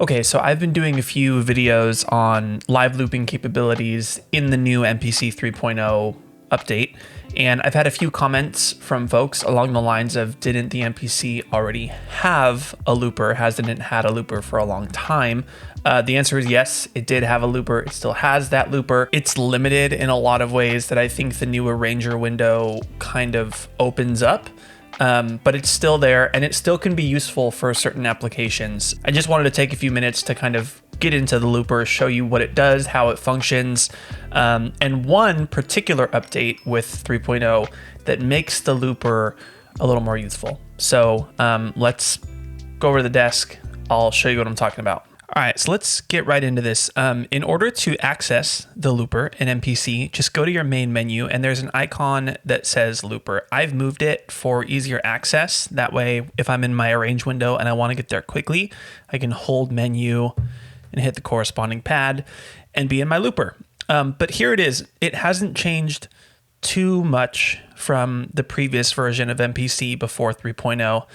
Okay, so I've been doing a few videos on live looping capabilities in the new MPC 3.0 update, and I've had a few comments from folks along the lines of, didn't the MPC already have a looper? Hasn't it had a looper for a long time? The answer is yes, it did have a looper. It still has that looper. It's limited in a lot of ways that I think the new arranger window kind of opens up. But it's still there and it still can be useful for certain applications. I just wanted to take a few minutes to kind of get into the looper, show you what it does, how it functions, and one particular update with 3.0 that makes the looper a little more useful. So let's go over to the desk. I'll show you what I'm talking about. All right, so let's get right into this. In order to access the looper in MPC, just go to your main menu and there's an icon that says looper. I've moved it for easier access. That way, if I'm in my arrange window and I want to get there quickly, I can hold menu and hit the corresponding pad and be in my looper. But here it is. It hasn't changed too much from the previous version of MPC before 3.0,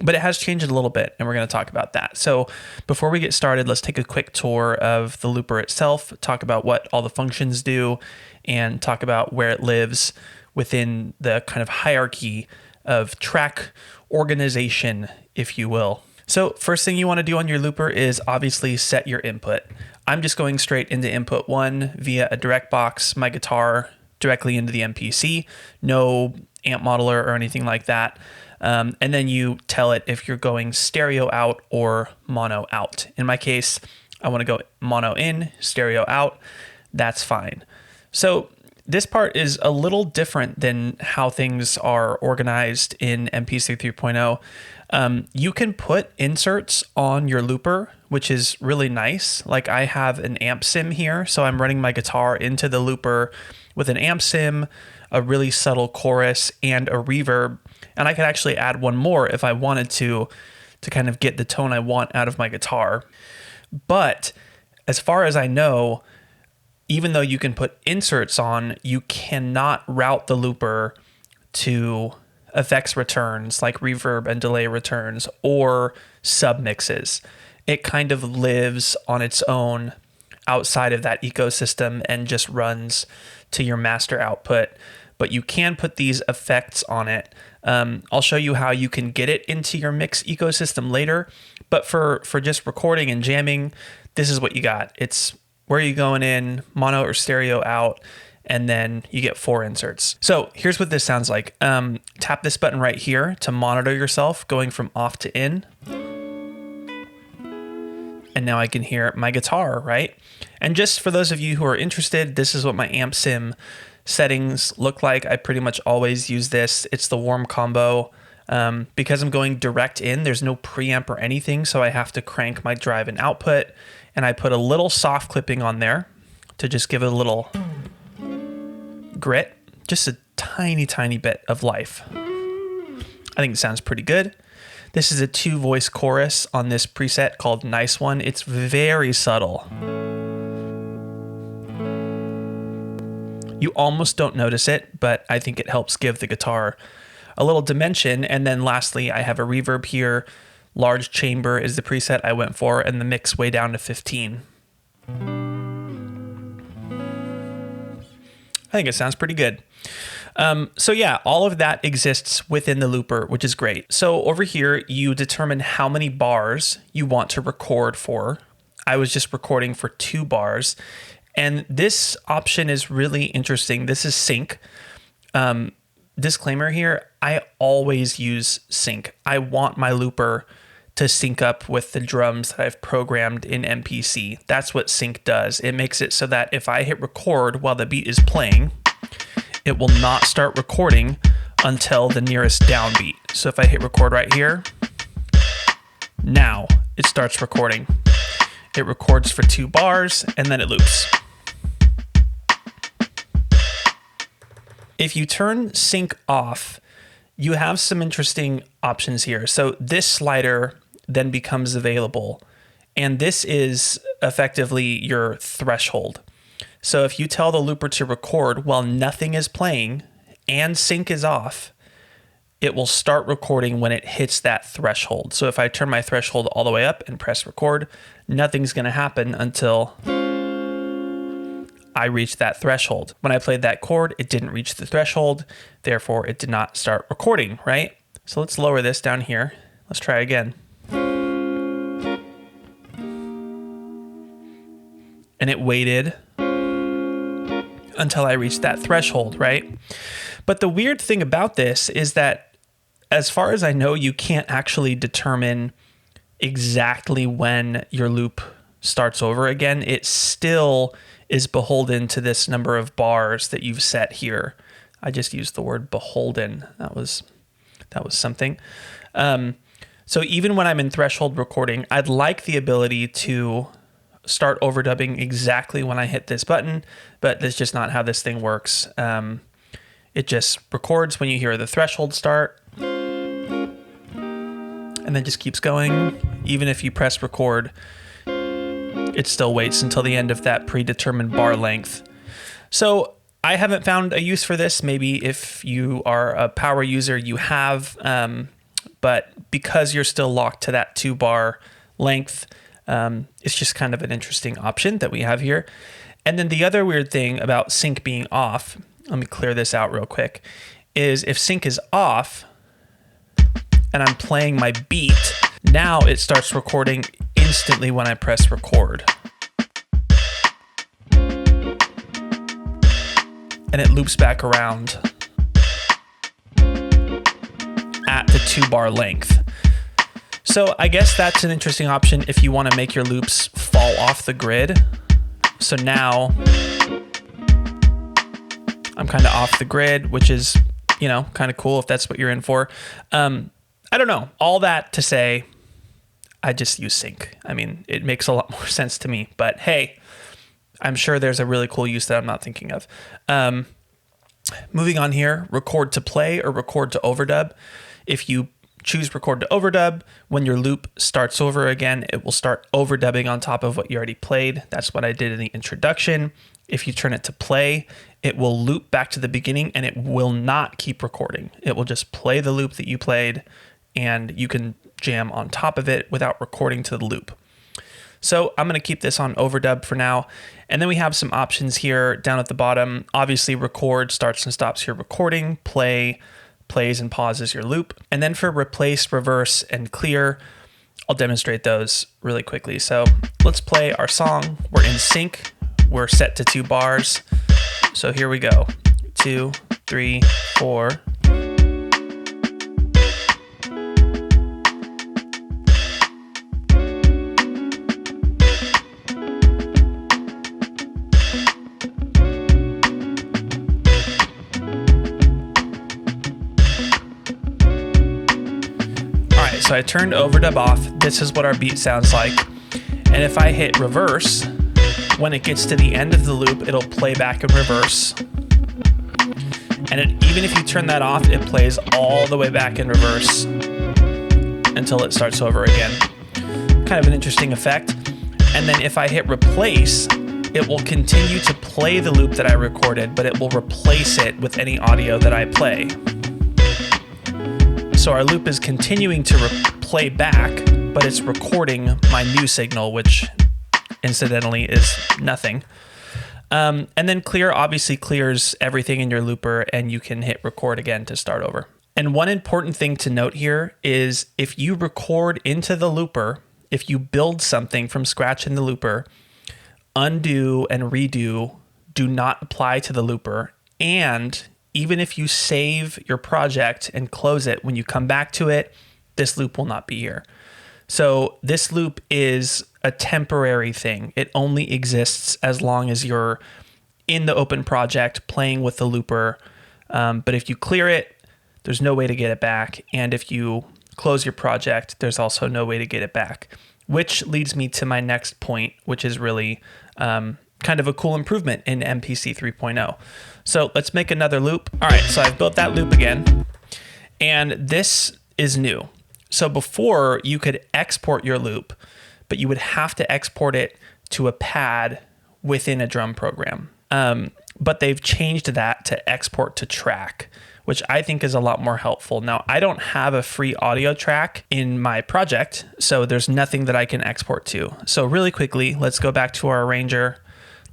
but it has changed a little bit, and we're going to talk about that. So before we get started, let's take a quick tour of the looper itself, talk about what all the functions do, and talk about where it lives within the kind of hierarchy of track organization, if you will. So first thing you want to do on your looper is obviously set your input. I'm just going straight into input 1 via a direct box, my guitar, directly into the MPC, no amp modeler or anything like that. And then you tell it if you're going stereo out or mono out. In my case, I want to go mono in, stereo out. That's fine. So this part is a little different than how things are organized in MPC 3.0. You can put inserts on your looper, which is really nice. Like I have an amp sim here, so I'm running my guitar into the looper with an amp sim, a really subtle chorus, and a reverb. And I could actually add one more if I wanted to kind of get the tone I want out of my guitar. But as far as I know, even though you can put inserts on, you cannot route the looper to effects returns like reverb and delay returns or submixes. It kind of lives on its own outside of that ecosystem and just runs to your master output, but you can put these effects on it. I'll show you how you can get it into your mix ecosystem later, but for just recording and jamming, this is what you got. It's where you're going in, mono or stereo out, and then you get 4 inserts. So here's what this sounds like. Tap this button right here to monitor yourself going from off to in. And now I can hear my guitar, right? And just for those of you who are interested, this is what my amp sim settings look like. I pretty much always use this. It's the warm combo. Because I'm going direct in, there's no preamp or anything, so I have to crank my drive and output. And I put a little soft clipping on there to just give it a little grit, just a tiny, tiny bit of life. I think it sounds pretty good. This is a 2-voice chorus on this preset called Nice One. It's very subtle. You almost don't notice it, but I think it helps give the guitar a little dimension. And then lastly, I have a reverb here. Large chamber is the preset I went for, and the mix way down to 15. I think it sounds pretty good. So yeah, all of that exists within the looper, which is great. So over here, you determine how many bars you want to record for. I was just recording for 2 bars. And this option is really interesting. This is sync. Disclaimer here, I always use sync. I want my looper to sync up with the drums that I've programmed in MPC. That's what sync does. It makes it so that if I hit record while the beat is playing, it will not start recording until the nearest downbeat. So if I hit record right here, now it starts recording. It records for 2 bars and then it loops. If you turn sync off, you have some interesting options here. So this slider then becomes available, and this is effectively your threshold. So if you tell the looper to record while nothing is playing and sync is off, it will start recording when it hits that threshold. So if I turn my threshold all the way up and press record, nothing's gonna happen until I reach that threshold. When I played that chord, it didn't reach the threshold, therefore it did not start recording, right? So let's lower this down here. Let's try again. And it waited until I reached that threshold, right? But the weird thing about this is that as far as I know, you can't actually determine exactly when your loop starts over again. It still is beholden to this number of bars that you've set here. I just used the word beholden. That was something. So even when I'm in threshold recording, I'd like the ability to start overdubbing exactly when I hit this button, but that's just not how this thing works. It just records when you hear the threshold start, and then just keeps going. Even if you press record, it still waits until the end of that predetermined bar length. So I haven't found a use for this. Maybe if you are a power user, you have, but because you're still locked to that 2-bar length, it's just kind of an interesting option that we have here. And then the other weird thing about sync being off, let me clear this out real quick, is if sync is off and I'm playing my beat, now it starts recording instantly when I press record. And it loops back around at the 2-bar length. So I guess that's an interesting option if you want to make your loops fall off the grid. So now I'm kind of off the grid, which is, you know, kind of cool if that's what you're in for. I don't know. All that to say, I just use sync. I mean, it makes a lot more sense to me, but hey, I'm sure there's a really cool use that I'm not thinking of. Moving on here, record to play or record to overdub. If you choose record to overdub, when your loop starts over again, it will start overdubbing on top of what you already played. That's what I did in the introduction. If you turn it to play, it will loop back to the beginning and it will not keep recording. It will just play the loop that you played and you can jam on top of it without recording to the loop. So I'm going to keep this on overdub for now. And then we have some options here down at the bottom. Obviously record starts and stops your recording, play plays and pauses your loop. And then for replace, reverse, and clear, I'll demonstrate those really quickly. So let's play our song. We're in sync. We're set to 2 bars. So here we go. 2, 3, 4. So I turned overdub off. This is what our beat sounds like. And if I hit reverse, when it gets to the end of the loop, it'll play back in reverse. And even if you turn that off, it plays all the way back in reverse until it starts over again. Kind of an interesting effect. And then if I hit replace, it will continue to play the loop that I recorded, but it will replace it with any audio that I play. So our loop is continuing to play back, but it's recording my new signal, which incidentally is nothing. And then clear obviously clears everything in your looper, and you can hit record again to start over. And one important thing to note here is if you record into the looper, if you build something from scratch in the looper, undo and redo do not apply to the looper. And even if you save your project and close it, when you come back to it, this loop will not be here. So this loop is a temporary thing. It only exists as long as you're in the open project playing with the looper. But if you clear it, there's no way to get it back. And if you close your project, there's also no way to get it back. Which leads me to my next point, which is really kind of a cool improvement in MPC 3.0. So let's make another loop. All right, so I've built that loop again, and this is new. So before you could export your loop, but you would have to export it to a pad within a drum program. But they've changed that to export to track, which I think is a lot more helpful. Now, I don't have a free audio track in my project, so there's nothing that I can export to. So really quickly, let's go back to our arranger.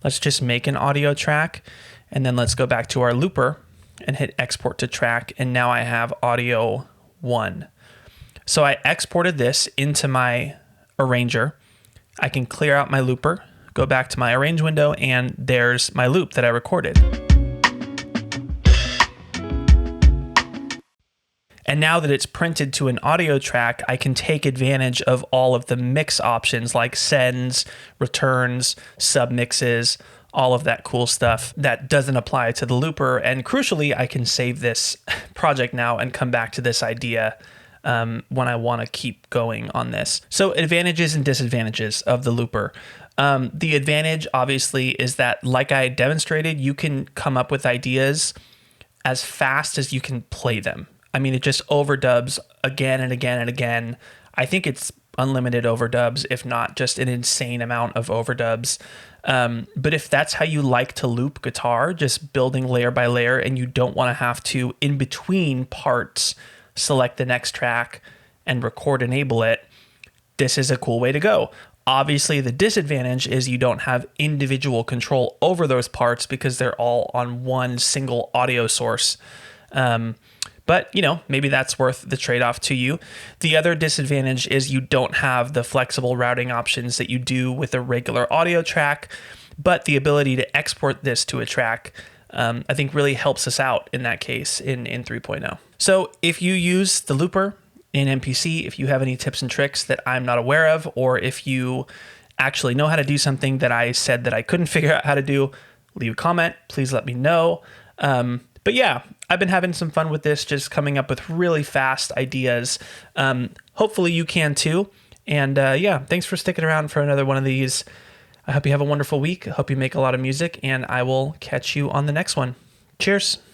Let's just make an audio track, and then let's go back to our looper and hit export to track, and now I have audio 1. So I exported this into my arranger. I can clear out my looper, go back to my arrange window, and there's my loop that I recorded. And now that it's printed to an audio track, I can take advantage of all of the mix options like sends, returns, submixes, all of that cool stuff that doesn't apply to the looper. And crucially, I can save this project now and come back to this idea when I want to keep going on this. So advantages and disadvantages of the looper. The advantage, obviously, is that, like I demonstrated, you can come up with ideas as fast as you can play them. I mean, it just overdubs again and again and again. I think it's unlimited overdubs, if not just an insane amount of overdubs. But if that's how you like to loop guitar, just building layer by layer, and you don't want to have to, in between parts, select the next track and record enable it, this is a cool way to go. Obviously, the disadvantage is you don't have individual control over those parts because they're all on one single audio source. But, you know, maybe that's worth the trade-off to you. The other disadvantage is you don't have the flexible routing options that you do with a regular audio track, but the ability to export this to a track, I think really helps us out in that case in 3.0. So if you use the looper in MPC, if you have any tips and tricks that I'm not aware of, or if you actually know how to do something that I said that I couldn't figure out how to do, leave a comment. Please let me know. But yeah, I've been having some fun with this, just coming up with really fast ideas. Hopefully you can too. And yeah, thanks for sticking around for another one of these. I hope you have a wonderful week. I hope you make a lot of music, and I will catch you on the next one. Cheers.